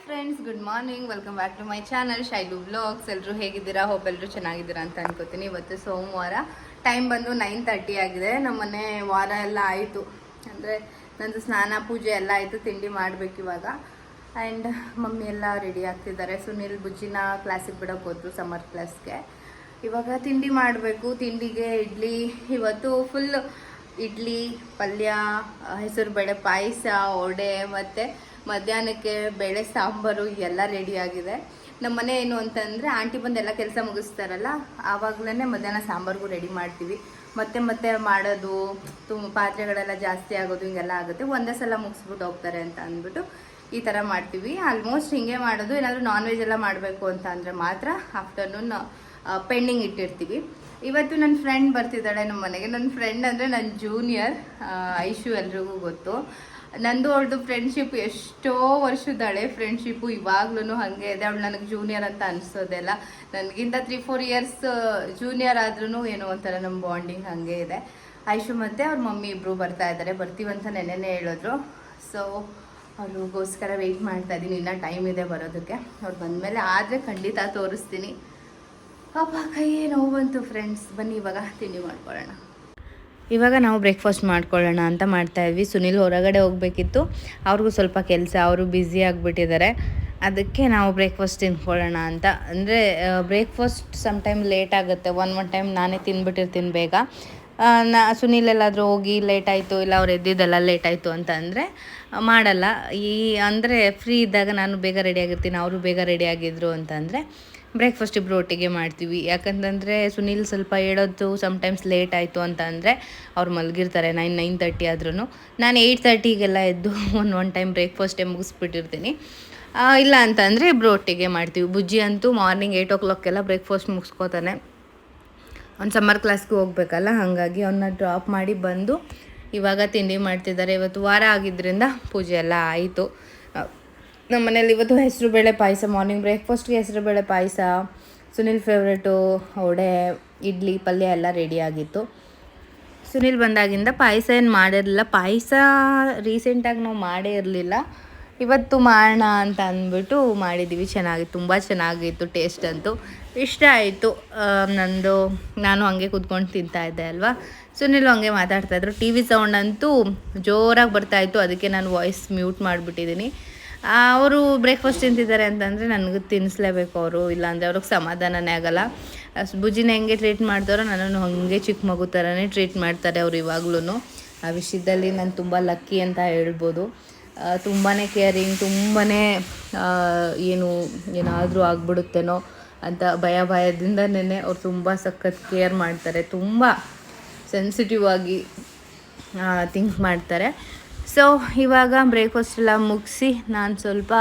Friends, good morning. Welcome back to my channel Shailu vlogs. ಎಲ್ಲರೂ ಹೇಗಿದ್ದೀರಾ? Hope ಎಲ್ಲರೂ ಚೆನ್ನಾಗಿದ್ದೀರಾ ಅಂತ ಅನ್ಕೋತೀನಿ. ಇವತ್ತು ಸೋಮವಾರ, ಟೈಮ್ ಬಂದು 9:30 ಆಗಿದೆ. ನಮ್ಮನೆ ವಾರ ಎಲ್ಲ ಆಯಿತು, ಅಂದರೆ ನಂದು ಸ್ನಾನ ಪೂಜೆ ಎಲ್ಲ ಆಯಿತು. ತಿಂಡಿ ಮಾಡಬೇಕು ಇವಾಗ. ಆ್ಯಂಡ್ ಮಮ್ಮಿ ಎಲ್ಲ ರೆಡಿ ಆಗ್ತಿದ್ದಾರೆ. ಸುನಿಲ್ ಬುಜ್ಜಿನ ಕ್ಲಾಸಿಗೆ ಬಿಡೋಕೆ ಹೋದ್ರು, ಸಮ್ಮರ್ ಕ್ಲಾಸ್ಗೆ. ಇವಾಗ ತಿಂಡಿ ಮಾಡಬೇಕು. ತಿಂಡಿಗೆ ಇಡ್ಲಿ, ಇವತ್ತು ಫುಲ್ ಇಡ್ಲಿ, ಪಲ್ಯ, ಹೆಸರುಬೇಳೆ ಪಾಯಸ, ವಡೆ, ಮತ್ತು ಮಧ್ಯಾಹ್ನಕ್ಕೆ ಬೇಳೆ ಸಾಂಬಾರು ಎಲ್ಲ ರೆಡಿ ಆಗಿದೆ. ನಮ್ಮ ಮನೆ ಏನು ಅಂತಂದರೆ, ಆಂಟಿ ಬಂದು ಎಲ್ಲ ಕೆಲಸ ಮುಗಿಸ್ತಾರಲ್ಲ, ಆವಾಗಲೇ ಮಧ್ಯಾಹ್ನ ಸಾಂಬಾರಿಗೂ ರೆಡಿ ಮಾಡ್ತೀವಿ. ಮತ್ತೆ ಮಾಡೋದು, ಪಾತ್ರೆಗಳೆಲ್ಲ ಜಾಸ್ತಿ ಆಗೋದು ಹಿಂಗೆಲ್ಲ ಆಗುತ್ತೆ. ಒಂದೇ ಸಲ ಮುಗಿಸ್ಬಿಟ್ಟು ಹೋಗ್ತಾರೆ ಅಂತ ಅಂದ್ಬಿಟ್ಟು ಈ ಥರ ಮಾಡ್ತೀವಿ. ಆಲ್ಮೋಸ್ಟ್ ಹಿಂಗೆ ಮಾಡೋದು. ಏನಾದರೂ ನಾನ್ ವೆಜ್ ಎಲ್ಲ ಮಾಡಬೇಕು ಅಂತ ಅಂದರೆ ಮಾತ್ರ ಆಫ್ಟರ್ನೂನ್ ಪೆಂಡಿಂಗ್ ಇಟ್ಟಿರ್ತೀವಿ. ಇವತ್ತು ನನ್ನ ಫ್ರೆಂಡ್ ಬರ್ತಿದ್ದಾಳೆ ನಮ್ಮ ಮನೆಗೆ. ನನ್ನ ಫ್ರೆಂಡ್ ಅಂದರೆ ನನ್ನ ಜೂನಿಯರ್ ಐಶು, ಎಲ್ರಿಗೂ ಗೊತ್ತು. ನಂದು ಅವಳದು ಫ್ರೆಂಡ್ಶಿಪ್ ಎಷ್ಟೋ ವರ್ಷದಳೆ ಫ್ರೆಂಡ್ಶಿಪ್ಪು, ಇವಾಗ್ಲೂ ಹಾಗೆ ಇದೆ. ಅವಳು ನನಗೆ ಜೂನಿಯರ್ ಅಂತ ಅನಿಸೋದೆಲ್ಲ. ನನಗಿಂತ 3-4 ಇಯರ್ಸ್ ಜೂನಿಯರ್ ಆದ್ರೂ ಏನೋ ಒಂಥರ ನಮ್ಮ ಬಾಂಡಿಂಗ್ ಹಾಗೆ ಇದೆ. ಐಶು ಮತ್ತು ಅವ್ರ ಮಮ್ಮಿ ಇಬ್ಬರು ಬರ್ತಾ ಇದ್ದಾರೆ. ಬರ್ತೀವಂತ ನೆನ್ನೆನೇ ಹೇಳಿದ್ರು. ಸೊ ಅವ್ರಿಗೋಸ್ಕರ ವೆಯ್ಟ್ ಮಾಡ್ತಾ ಇದ್ದೀನಿ. ಇನ್ನೂ ಟೈಮ್ ಇದೆ ಬರೋದಕ್ಕೆ. ಅವ್ರು ಬಂದಮೇಲೆ ಆದರೆ ಖಂಡಿತ ತೋರಿಸ್ತೀನಿ. ಪಾಪ ಕೈಯೇ ನೋವು ಬಂತು ಫ್ರೆಂಡ್ಸ್. ಬನ್ನಿ ಇವಾಗ ತಿಂಡಿ ಮಾಡ್ಕೊಳ್ಳೋಣ. ಇವಾಗ ನಾವು ಬ್ರೇಕ್ಫಾಸ್ಟ್ ಮಾಡ್ಕೊಳ್ಳೋಣ ಅಂತ ಮಾಡ್ತಾಯಿದ್ವಿ. ಸುನಿಲ್ ಹೊರಗಡೆ ಹೋಗಬೇಕಿತ್ತು, ಅವ್ರಿಗೂ ಸ್ವಲ್ಪ ಕೆಲಸ, ಅವರು ಬ್ಯುಸಿ ಆಗಿಬಿಟ್ಟಿದ್ದಾರೆ. ಅದಕ್ಕೆ ನಾವು ಬ್ರೇಕ್ಫಾಸ್ಟ್ ತಿನ್ಕೊಳ್ಳೋಣ ಅಂತ. ಅಂದರೆ ಬ್ರೇಕ್ಫಾಸ್ಟ್ ಸಮ್ಟೈಮ್ ಲೇಟ್ ಆಗುತ್ತೆ. ಒನ್ ಟೈಮ್ ನಾನೇ ತಿಂದ್ಬಿಟ್ಟಿರ್ತೀನಿ ಬೇಗ. ಸುನಿಲ್ ಎಲ್ಲಾದರೂ ಹೋಗಿ ಲೇಟ್ ಆಯಿತು, ಇಲ್ಲ ಅವ್ರು ಎದ್ದಿದ್ದೆಲ್ಲ ಲೇಟ್ ಆಯಿತು ಅಂತ ಅಂದರೆ ಮಾಡಲ್ಲ. ಅಂದರೆ ಫ್ರೀ ಇದ್ದಾಗ ನಾನು ಬೇಗ ರೆಡಿಯಾಗಿರ್ತೀನಿ, ಅವರು ಬೇಗ ರೆಡಿಯಾಗಿದ್ರು ಅಂತಂದರೆ ಬ್ರೇಕ್ಫಾಸ್ಟ್ ಇಬ್ಬರು ಒಟ್ಟಿಗೆ ಮಾಡ್ತೀವಿ. ಯಾಕಂತಂದರೆ ಸುನಿಲ್ ಸ್ವಲ್ಪ ಹೇಳೋದು ಸಮ್ಟೈಮ್ಸ್ ಲೇಟ್ ಆಯಿತು ಅಂತ ಅಂದರೆ ಅವ್ರು ಮಲಗಿರ್ತಾರೆ 9-9:30 ಆದ್ರೂ. ನಾನು 8:30ಗೆಲ್ಲ ಎದ್ದು ಒನ್ ಟೈಮ್ ಬ್ರೇಕ್ಫಾಸ್ಟೇ ಮುಗಿಸ್ಬಿಟ್ಟಿರ್ತೀನಿ. ಇಲ್ಲ ಅಂತಂದರೆ ಇಬ್ಬರು ಒಟ್ಟಿಗೆ ಮಾಡ್ತೀವಿ. ಬುಜ್ಜಿ ಅಂತೂ ಮಾರ್ನಿಂಗ್ 8 o'clockಗೆಲ್ಲ ಬ್ರೇಕ್ಫಾಸ್ಟ್ ಮುಗಿಸ್ಕೋತಾನೆ. ಅವ್ನು ಸಮ್ಮರ್ ಕ್ಲಾಸ್ಗೆ ಹೋಗ್ಬೇಕಲ್ಲ, ಹಾಗಾಗಿ ಅವನ್ನ ಡ್ರಾಪ್ ಮಾಡಿ ಬಂದು ಇವಾಗ ತಿಂಡಿ ಮಾಡ್ತಿದ್ದಾರೆ. ಇವತ್ತು ವಾರ ಆಗಿದ್ದರಿಂದ ಪೂಜೆ ಎಲ್ಲ ಆಯಿತು. ನಮ್ಮ ಮನೇಲಿ ಇವತ್ತು ಹೆಸರುಬೇಳೆ ಪಾಯಸ, ಮಾರ್ನಿಂಗ್ ಬ್ರೇಕ್ಫಾಸ್ಟ್ಗೆ ಹೆಸರುಬೇಳೆ ಪಾಯಸ, ಸುನಿಲ್ ಫೇವ್ರೇಟು ವಡೆ, ಇಡ್ಲಿ, ಪಲ್ಯ ಎಲ್ಲ ರೆಡಿಯಾಗಿತ್ತು. ಸುನಿಲ್ ಬಂದಾಗಿಂದ ಪಾಯಸ ಏನು ಮಾಡಿರಲಿಲ್ಲ. ಪಾಯಸ ರೀಸೆಂಟಾಗಿ ನಾವು ಮಾಡೇ ಇರಲಿಲ್ಲ. ಇವತ್ತು ಮಾಡೋಣ ಅಂತ ಅಂದ್ಬಿಟ್ಟು ಮಾಡಿದ್ದೀವಿ. ಚೆನ್ನಾಗಿತ್ತು, ತುಂಬ ಚೆನ್ನಾಗಿತ್ತು. ಟೇಸ್ಟ್ ಅಂತೂ ಇಷ್ಟ ಆಯಿತು ನಾನು ಹಂಗೆ ಕೂತ್ಕೊಂಡು ತಿಂತಾಯಿದ್ದೆ ಅಲ್ವಾ. ಸುನಿಲ್ ಹಂಗೆ ಮಾತಾಡ್ತಾಯಿದ್ರು. ಟಿ ವಿ ಸೌಂಡ್ ಅಂತೂ ಜೋರಾಗಿ ಬರ್ತಾಯಿತ್ತು. ಅದಕ್ಕೆ ನಾನು ವಾಯ್ಸ್ ಮ್ಯೂಟ್ ಮಾಡಿಬಿಟ್ಟಿದ್ದೀನಿ. ಅವರು ಬ್ರೇಕ್ಫಾಸ್ಟ್ ತಿಂತಿದ್ದಾರೆ ಅಂತಂದರೆ ನನಗೂ ತಿನ್ನಿಸ್ಲೇಬೇಕು ಅವರು, ಇಲ್ಲಾಂದರೆ ಅವ್ರಿಗೆ ಸಮಾಧಾನನೇ ಆಗೋಲ್ಲ. ಬುಜ್ಜಿನ ಹೆಂಗೆ ಟ್ರೀಟ್ ಮಾಡ್ತಾರೋ ನನ್ನನ್ನು ಹಾಗೆ ಚಿಕ್ಕ ಮಗು ಥರನೇ ಟ್ರೀಟ್ ಮಾಡ್ತಾರೆ ಅವರು ಇವಾಗ್ಲೂ. ಆ ವಿಷಯದಲ್ಲಿ ನಾನು ತುಂಬ ಲಕ್ಕಿ ಅಂತ ಹೇಳ್ಬೋದು. ತುಂಬಾ ಕೇರಿಂಗ್, ತುಂಬಾ ಏನಾದರೂ ಆಗ್ಬಿಡುತ್ತೇನೋ ಅಂತ ಭಯದಿಂದನೇ ಅವ್ರು ತುಂಬ ಸಖತ್ ಕೇರ್ ಮಾಡ್ತಾರೆ. ತುಂಬ ಸೆನ್ಸಿಟಿವ್ ಆಗಿ ಥಿಂಕ್ ಮಾಡ್ತಾರೆ. ಸೊ ಇವಾಗ ಬ್ರೇಕ್ಫಾಸ್ಟ್ ಎಲ್ಲ ಮುಗಿಸಿ ನಾನು ಸ್ವಲ್ಪ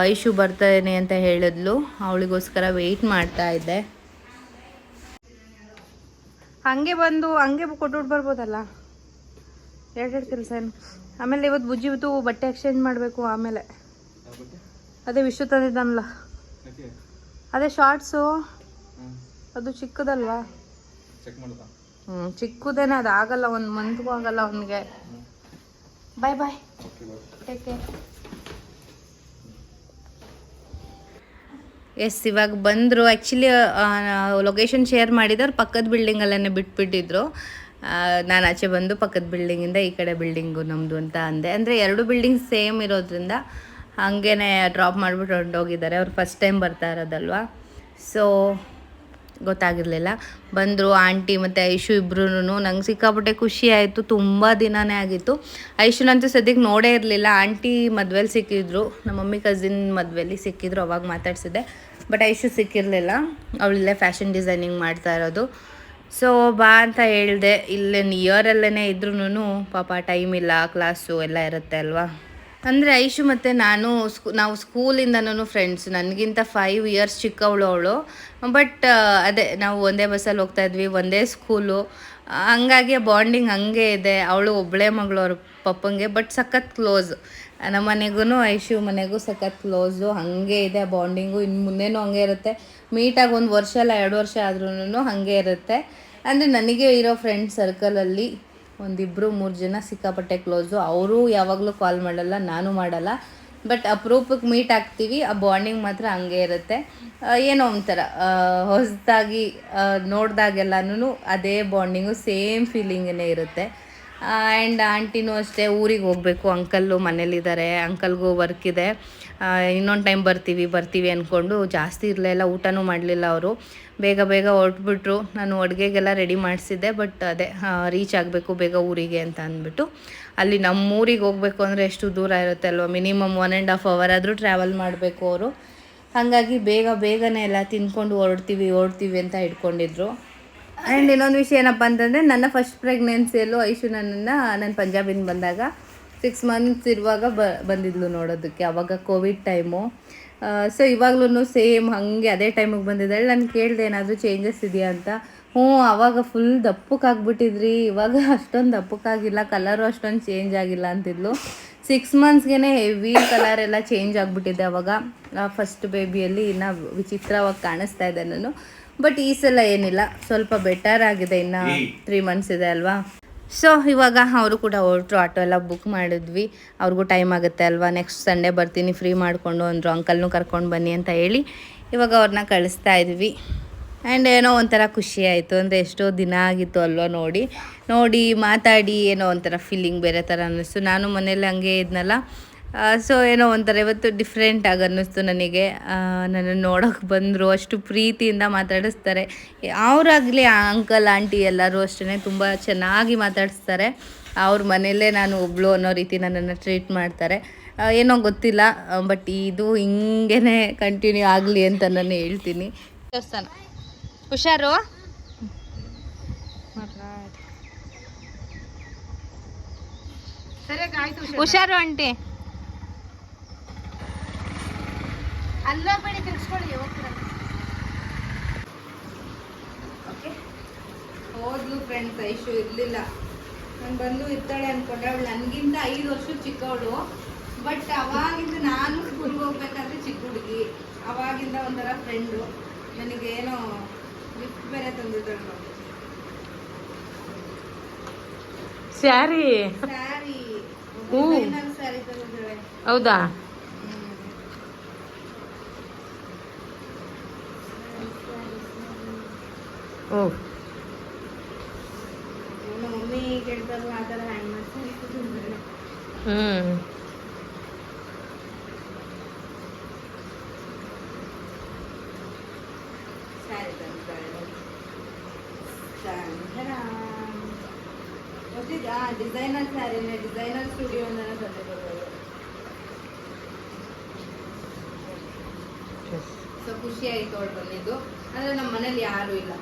ಐಶು ಬರ್ತೇನೆ ಅಂತ ಹೇಳಿದ್ಲು, ಅವಳಿಗೋಸ್ಕರ ವೆಯ್ಟ್ ಮಾಡ್ತಾ ಇದ್ದೆ. ಹಾಗೆ ಬಂದು ಹಂಗೆ ಕೊಟ್ಬಿಟ್ಟು ಬರ್ಬೋದಲ್ಲ, ಎರಡೆರಡು ಕೆಲಸ ಏನು. ಆಮೇಲೆ ಇವತ್ತು ಬುಜ್ಜಿವತ್ತು ಬಟ್ಟೆ ಎಕ್ಸ್ಚೇಂಜ್ ಮಾಡಬೇಕು. ಆಮೇಲೆ ಅದೇ ವಿಶ್ವ ತಂದಿದ್ದಾನಲ್ಲ, ಅದೇ ಶಾರ್ಟ್ಸು, ಅದು ಚಿಕ್ಕದಲ್ವಾ? ಚಿಕ್ಕದೇನೆ, ಅದು ಆಗಲ್ಲ, 1 ಮಂತ್ಗೂ ಆಗಲ್ಲ ಅವನಿಗೆ. ಬಾಯ್ ಬಾಯ್, ಟೇಕ್ ಕೇರ್. ಎಸ್, ಇವಾಗ ಬಂದರು. ಆ್ಯಕ್ಚುಲಿ ಲೊಕೇಶನ್ ಶೇರ್ ಮಾಡಿದವ್ರು ಪಕ್ಕದ ಬಿಲ್ಡಿಂಗಲ್ಲೇ ಬಿಟ್ಬಿಟ್ಟಿದ್ರು. ನಾನು ಆಚೆ ಬಂದು ಪಕ್ಕದ ಬಿಲ್ಡಿಂಗಿಂದ ಈ ಕಡೆ ಬಿಲ್ಡಿಂಗು ನಮ್ಮದು ಅಂತ ಅಂದೆ. ಅಂದರೆ 2 ಬಿಲ್ಡಿಂಗ್ ಸೇಮ್ ಇರೋದ್ರಿಂದ ಹಾಗೇ ಡ್ರಾಪ್ ಮಾಡಿಬಿಟ್ಟು ಹೊರಟೋಗಿದ್ದಾರೆ. ಅವ್ರು ಫಸ್ಟ್ ಟೈಮ್ ಬರ್ತಾ ಇರೋದಲ್ವ, ಸೊ ಗೊತ್ತಾಗಿರಲಿಲ್ಲ. ಬಂದರು ಆಂಟಿ ಮತ್ತು ಐಶು ಇಬ್ಬರೂ. ನಂಗೆ ಸಿಕ್ಕಾಪಟ್ಟೆ ಖುಷಿ ಆಯಿತು. ತುಂಬ ದಿನವೇ ಆಗಿತ್ತು. ಐಶುನಂತೂ ಸದ್ಯಕ್ಕೆ ನೋಡೇ ಇರಲಿಲ್ಲ. ಆಂಟಿ ಮದುವೆಲಿ ಸಿಕ್ಕಿದ್ರು, ನಮ್ಮ ಮಮ್ಮಿ ಕಸಿನ್ ಮದುವೆಲಿ ಸಿಕ್ಕಿದ್ರು, ಅವಾಗ ಮಾತಾಡ್ಸಿದ್ದೆ. ಬಟ್ ಐಶು ಸಿಕ್ಕಿರಲಿಲ್ಲ. ಅವಳಿಲ್ಲೇ ಫ್ಯಾಷನ್ ಡಿಸೈನಿಂಗ್ ಮಾಡ್ತಾ ಇರೋದು. ಸೊ ಬಾ ಅಂತ ಹೇಳಿದೆ. ಇಲ್ಲೇ ನಿಯರಲ್ಲೇ ಇದ್ರೂ ಪಾಪ ಟೈಮ್ ಇಲ್ಲ, ಕ್ಲಾಸು ಎಲ್ಲ ಇರುತ್ತೆ ಅಲ್ವಾ. ಅಂದರೆ ಐಶು ಮತ್ತು ನಾವು ಸ್ಕೂಲಿಂದನೂ ಫ್ರೆಂಡ್ಸ್. ನನಗಿಂತ 5 ಇಯರ್ಸ್ ಚಿಕ್ಕವಳು ಅವಳು. ಬಟ್ ಅದೇ ನಾವು ಒಂದೇ ಬಸ್ಸಲ್ಲಿ ಹೋಗ್ತಾಯಿದ್ವಿ, ಒಂದೇ ಸ್ಕೂಲು, ಹಂಗಾಗಿ ಬಾಂಡಿಂಗ್ ಹಂಗೆ ಇದೆ. ಅವಳು ಒಬ್ಬಳೇ ಮಗಳು ಅವ್ರ ಪಪ್ಪಂಗೆ, ಬಟ್ ಸಖತ್ ಕ್ಲೋಸ್. ನಮ್ಮ ಮನೆಗೂ ಐಶು ಮನೆಗೂ ಸಖತ್ ಕ್ಲೋಸು, ಹಾಗೆ ಇದೆ ಬಾಂಡಿಂಗು. ಇನ್ನು ಮುಂದೆನೂ ಹಂಗೆ ಇರುತ್ತೆ. ಮೀಟಾಗಿ 1 ವರ್ಷ ಅಲ್ಲ 2 ವರ್ಷ ಆದ್ರೂ ಹಾಗೆ ಇರುತ್ತೆ. ಅಂದರೆ ನನಗೆ ಇರೋ ಫ್ರೆಂಡ್ ಸರ್ಕಲಲ್ಲಿ 1-2-3 ಜನ ಸಿಕ್ಕಾಪಟ್ಟೆ ಕ್ಲೋಸು. ಅವರು ಯಾವಾಗಲೂ ಕಾಲ್ ಮಾಡಲ್ಲ, ನಾನು ಮಾಡಲ್ಲ. ಬಟ್ ಅಪರೂಪಕ್ಕೆ ಮೀಟ್ ಆಗ್ತೀವಿ, ಆ ಬಾಂಡಿಂಗ್ ಮಾತ್ರ ಹಂಗೆ ಇರುತ್ತೆ. ಏನೋ ಒಂಥರ ಹೊಸದಾಗಿ ನೋಡಿದಾಗೆಲ್ಲನೂ ಅದೇ ಬಾಂಡಿಂಗು ಸೇಮ್ ಫೀಲಿಂಗೇ ಇರುತ್ತೆ. ಆ್ಯಂಡ್ ಆಂಟಿನೂ ಅಷ್ಟೇ ಊರಿಗೆ ಹೋಗಬೇಕು, ಅಂಕಲ್ಲು ಮನೇಲಿದ್ದಾರೆ, ಅಂಕಲ್ಗೂ ವರ್ಕ್ ಇದೆ. ಇನ್ನೊಂದು ಟೈಮ್ ಬರ್ತೀವಿ ಅಂದ್ಕೊಂಡು ಜಾಸ್ತಿ ಇರಲಿಲ್ಲ, ಊಟನೂ ಮಾಡಲಿಲ್ಲ ಅವರು. ಬೇಗ ಹೊರಟ್ಬಿಟ್ರು. ನಾನು ಅಡುಗೆಗೆಲ್ಲ ರೆಡಿ ಮಾಡಿಸಿದ್ದೆ, ಬಟ್ ಅದೇ ರೀಚ್ ಆಗಬೇಕು ಬೇಗ ಊರಿಗೆ ಅಂತ ಅಂದ್ಬಿಟ್ಟು. ಅಲ್ಲಿ ನಮ್ಮೂರಿಗೆ ಹೋಗಬೇಕು ಅಂದರೆ ಎಷ್ಟು ದೂರ ಇರುತ್ತೆ ಅಲ್ವ, ಮಿನಿಮಮ್ 1.5 hour ಆದರೂ ಟ್ರಾವೆಲ್ ಮಾಡಬೇಕು ಅವರು. ಹಾಗಾಗಿ ಬೇಗನೆ ಎಲ್ಲ ತಿಂದ್ಕೊಂಡು ಹೊರಡ್ತೀವಿ ಅಂತ ಇಟ್ಕೊಂಡಿದ್ರು. ಆ್ಯಂಡ್ ಇನ್ನೊಂದು ವಿಷಯ ಏನಪ್ಪ ಅಂತಂದರೆ, ನನ್ನ ಫಸ್ಟ್ ಪ್ರೆಗ್ನೆನ್ಸಿಯಲ್ಲೂ ಐಶು ನಾನು ಪಂಜಾಬಿಂದ ಬಂದಾಗ 6 months ಇರುವಾಗ ಬಂದಿದ್ಲು ನೋಡೋದಕ್ಕೆ. ಆವಾಗ ಕೋವಿಡ್ ಟೈಮು. ಸೊ ಇವಾಗ್ಲೂ ಸೇಮ್ ಹಾಗೆ ಅದೇ ಟೈಮಿಗೆ ಬಂದಿದ್ದಾಳೆ. ನಾನು ಕೇಳಿದೆ ಏನಾದರೂ ಚೇಂಜಸ್ ಇದೆಯಾ ಅಂತ. ಆವಾಗ ಫುಲ್ ದಪ್ಪಕ್ಕಾಗ್ಬಿಟ್ಟಿದ್ರಿ, ಇವಾಗ ಅಷ್ಟೊಂದು ದಪ್ಪಕ್ಕಾಗಿಲ್ಲ, ಕಲರು ಅಷ್ಟೊಂದು ಚೇಂಜ್ ಆಗಿಲ್ಲ ಅಂತಿದ್ಲು. 6 monthsಗೆ ಹೆವಿ ಕಲರ್ ಎಲ್ಲ ಚೇಂಜ್ ಆಗಿಬಿಟ್ಟಿದೆ. ಅವಾಗ ಫಸ್ಟ್ ಬೇಬಿಯಲ್ಲಿ ಇನ್ನೂ ವಿಚಿತ್ರವಾಗಿ ಕಾಣಿಸ್ತಾ ಇದೆ ನಾನು. ಬಟ್ ಈ ಸಲ ಏನಿಲ್ಲ, ಸ್ವಲ್ಪ ಬೆಟರ್ ಆಗಿದೆ. ಇನ್ನು 3 months ಇದೆ ಅಲ್ವಾ. ಸೊ ಇವಾಗ ಅವರು ಕೂಡ ಹೊರಟರು, ಆಟೋ ಎಲ್ಲ ಬುಕ್ ಮಾಡಿದ್ವಿ. ಅವ್ರಿಗೂ ಟೈಮ್ ಆಗುತ್ತೆ ಅಲ್ವಾ. ನೆಕ್ಸ್ಟ್ ಸಂಡೇ ಬರ್ತೀನಿ ಫ್ರೀ ಮಾಡಿಕೊಂಡು ಅಂದರು, ಅಂಕಲ್ನೂ ಕರ್ಕೊಂಡು ಬನ್ನಿ ಅಂತ ಹೇಳಿ ಇವಾಗ ಅವ್ರನ್ನ ಕಳಿಸ್ತಾ ಇದ್ವಿ. ಆ್ಯಂಡ್ ಏನೋ ಒಂಥರ ಖುಷಿ ಆಯಿತು. ಅಂದರೆ ಎಷ್ಟೋ ದಿನ ಆಗಿತ್ತು ಅಲ್ವಾ ನೋಡಿ ಮಾತಾಡಿ ಏನೋ ಒಂಥರ ಫೀಲಿಂಗ್ ಬೇರೆ ಥರ ಅನ್ನಿಸ್ತು. ನಾನು ಮನೇಲಿ ಹಂಗೆ ಇದ್ನಲ್ಲ, ಸೊ ಏನೋ ಒಂಥರ ಇವತ್ತು ಡಿಫ್ರೆಂಟಾಗಿ ಅನ್ನಿಸ್ತು ನನಗೆ. ನನ್ನನ್ನು ನೋಡೋಕೆ ಬಂದರು, ಅಷ್ಟು ಪ್ರೀತಿಯಿಂದ ಮಾತಾಡಿಸ್ತಾರೆ. ಅವರಾಗಲಿ ಅಂಕಲ್ ಆಂಟಿ ಎಲ್ಲರೂ ಅಷ್ಟೇ ತುಂಬ ಚೆನ್ನಾಗಿ ಮಾತಾಡಿಸ್ತಾರೆ. ಅವ್ರ ಮನೆಯಲ್ಲೇ ನಾನು ಒಬ್ಳು ಅನ್ನೋ ರೀತಿ ನನ್ನನ್ನು ಟ್ರೀಟ್ ಮಾಡ್ತಾರೆ. ಏನೋ ಗೊತ್ತಿಲ್ಲ, ಬಟ್ ಇದು ಹಿಂಗೇ ಕಂಟಿನ್ಯೂ ಆಗಲಿ ಅಂತ ನಾನು ಹೇಳ್ತೀನಿ. ದೇವಸ್ಥಾನ ಹುಷಾರು, ಹುಷಾರು ಆಂಟಿ. ಅಲ್ಲ ಬೇಡಿ ತಿರ್ಸ್ಕೊಳ್ಳಿ, ಓಕೆ. ಹೋದ್ಲು ಫ್ರೆಂಡ್ಸ್, ಐಶು ಇರಲಿಲ್ಲ. ನಾನು ಬಂದು ಇರ್ತಾಳೆ ಅಂದ್ಕೊಂಡೆ. ಅವಳು ನನಗಿಂತ 5 ವರ್ಷ ಚಿಕ್ಕವಳು. ಬಟ್ ಅವಾಗಿಂದ ನಾನು ಸ್ಕೂಲ್ಗೆ ಹೋಗ್ಬೇಕಾದ್ರೆ ಚಿಕ್ಕ ಹುಡುಗಿ. ಅವಾಗಿಂದ ಒಂಥರ ಫ್ರೆಂಡು. ನನಗೇನೋ ಗಿಫ್ಟ್ ಬೇರೆ ತಂದಿದ್ದಳು. ಸ್ಯಾರಿ ಸ್ಯಾರಿ ತಂದಿದ್ದಾಳೆ. ಹೌದಾ? ಓ, ಮಮ್ಮಿ ಕೇಳ್ತಾರಲ್ಲ ಆ ಥರ ಹ್ಯಾಂಗ್ ಮಾಡ್ತಾರೆ. ಸ್ಯಾರಿ ತಂದಿದ್ದಾಳೆ. ಡಿಸೈನರ್ ಸ್ಯಾರಿನೇ, ಡಿಸೈನರ್ ಸ್ಟುಡಿಯೋನ ತಂದಿರೋದು. ಸೊ ಖುಷಿ ಆಯಿತು ಅವಳು ಬಂದಿದ್ದು. ಅಂದರೆ ನಮ್ಮ ಮನೇಲಿ ಯಾರೂ ಇಲ್ಲ,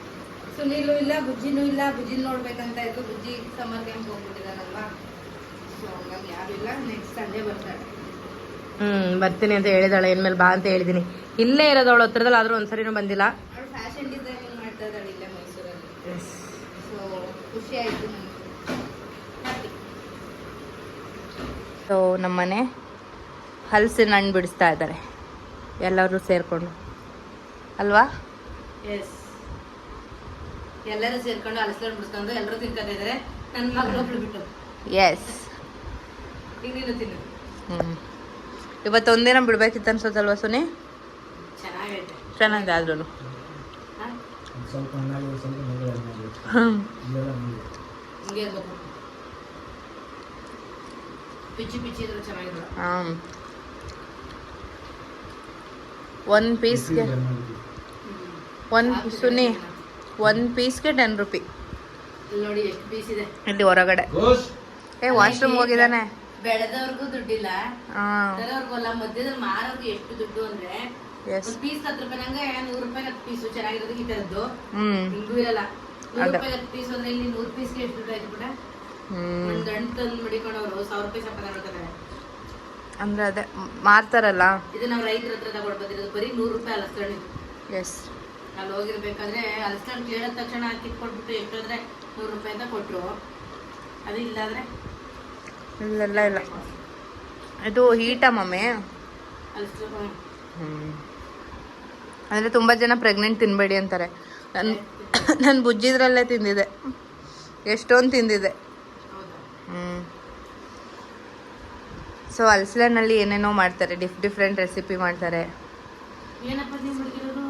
ಸುನೀಲು ಇಲ್ಲ, ಬುಜ್ಜಿನೂ ಇಲ್ಲ. ಬುಜ್ಜಿನ ನೋಡ್ಬೇಕಂತ ಇತ್ತು. ಬುಜ್ಜಿ ಸಮ್ಮರ್ ಕ್ಯಾಂಪ್ ಹೋಗ್ಬಿಟ್ಟಿದ್ದಾನಲ್ವಾ, ಸೊ ಹಂಗಾಗಿ ಯಾರೂ ಇಲ್ಲ. ನೆಕ್ಸ್ಟ್ ಸಂಡೇ ಬರ್ತಾಳೆ. ಬರ್ತೀನಿ ಅಂತ ಹೇಳಿದಾಳೆ. ಇನ್ಮೇಲೆ ಬಾ ಅಂತ ಹೇಳಿದ್ದೀನಿ. ಇಲ್ಲೇ ಇರೋದು ಅವಳು ಹತ್ರದಲ್ಲಿ, ಆದರೂ ಒಂದ್ಸರಿನೂ ಬಂದಿಲ್ಲ. ಅವಳು ಫ್ಯಾಷನ್ ಡಿಸೈನಿಂಗ್ ಮಾಡ್ತಾ ಇದ್ದಾಳೆ ಇಲ್ಲೇ ಮೈಸೂರಲ್ಲಿ. ಸೊ ಖುಷಿ ಆಯಿತು ನನಗೆ. ಸೊ ನಮ್ಮನೆ ಹಲಸಿನ ಹಣ್ಣು ಬಿಡಿಸ್ತಾ ಇದ್ದಾರೆ ಎಲ್ಲರೂ ಸೇರಿಕೊಂಡು, ಅಲ್ವಾ? ಎಸ್, ಎಲ್ಲರೂ ಸೇರ್ಕೊಂಡು ಹಲಸಿನ ಹಣ್ಣು ಬಿಡಿಸ್ಕೊಂಡು ಎಲ್ಲರೂ ತಿನ್ಕೊಂಡಿದ್ದಾರೆ. ನನ್ನ ಮಗಳು ಒಬ್ಳು ಬಿಟ್ಟು. ಎಸ್, ಈಗ ನೀನು ತಿನ್ನು. ಇವತ್ತು ಒಂದಿನ ಬಿಡ್ಬೇಕಿತ್ತು ಅನ್ಸೋದಲ್ವಾ ಸುನಿ? ಚೆನ್ನಾಗಿದೆ ಆದ್ರೂ. ಒಂದು ಪೀಸ್ಗೆ ಸುನಿ 1 ಪೀಸ್ಗೆ 10 ರೂಪಿ. ನೋಡಿ ಎಷ್ಟು ಪೀಸ್ ಇದೆ ಇಲ್ಲಿ ಹೊರಗಡೆ. ವಾಶ್ರೂಮ್ ಹೋಗಿದ್ದಾನೆ. ಬೆಳೆದವ್ರಿಗೂ ದುಡ್ಡಿಲ್ಲ, ತರೋರ್ಗಲ್ಲ, ಮಧ್ಯದಲ್ಲಿ ಮಾರೋರ್ಗೆ ಎಷ್ಟು ದುಡ್ಡು ಅಂದ್ರೆ ಪೀಸ್ 10 ರೂಪಾಯಿ. ನಂಗೆ 100 ರೂಪಾಯಿ ಪೀಸು ಚೆನ್ನಾಗಿರೋದು ಈ ತರದ್ದು ಹಿಂಗೂ ಇರಲ್ಲ. 100 ರೂಪಾಯಿ ಪೀಸ್ ಅಂದ್ರೆ ಇಲ್ಲಿ 100 ಪೀಸ್ಗೆ ಎಷ್ಟು ದುಡ್ಡು ಆಯ್ತು ಬಿಡ. ಒಂದ್ ಗಂಟು ತಂದು ಮಡಿಕೊಂಡವ್ರು 1000 ರೂಪಾಯಿ ಸಂಪಾದನೆ ಮಾಡ್ತಾರೆ. ಅಂದ್ರೆ ಅದೇ ಮಾರ್ತಾರಲ್ಲ, ಇದು ನಾವು ರೈತರ ಹತ್ರ ತಗೊಂಡು ಬಂದಿರೋದು. ಬರೀ 100 ರೂಪಾಯಿ ಹಲಸಣ್ಣು. ಎಸ್, ಅಲ್ಲಿ ಹೋಗಿರ್ಬೇಕಾದ್ರೆ ಹಲಸಣ್ಣು ಕೇಳಿದ ತಕ್ಷಣ ಕಿತ್ಕೊಟ್ಬಿಟ್ಟು ಎಷ್ಟಾದ್ರೆ 100 ರೂಪಾಯಿ ಅಂತ ಕೊಟ್ರು. ಅದು ಇಲ್ಲಾದ್ರೆ ಇಲ್ಲೆಲ್ಲ ಇಲ್ಲ. ಇದು ಹೀಟಾ ಮಮ್ಮಿ? ಅಂದರೆ ತುಂಬ ಜನ ಪ್ರೆಗ್ನೆಂಟ್ ತಿನ್ನಬೇಡಿ ಅಂತಾರೆ. ನಾನು ಬುಜ್ಜಿದ್ರಲ್ಲೇ ತಿಂದಿದ್ದೆ, ಎಷ್ಟೊಂದು ತಿಂದಿದ್ದೆ. ಸೊ ಹಲಸಿನಲ್ಲಿ ಏನೇನೋ ಮಾಡ್ತಾರೆ, ಡಿಫ್ರೆಂಟ್ ರೆಸಿಪಿ ಮಾಡ್ತಾರೆ. ಏನಪ್ಪ ನೀವು ಮಾಡಿರೋದು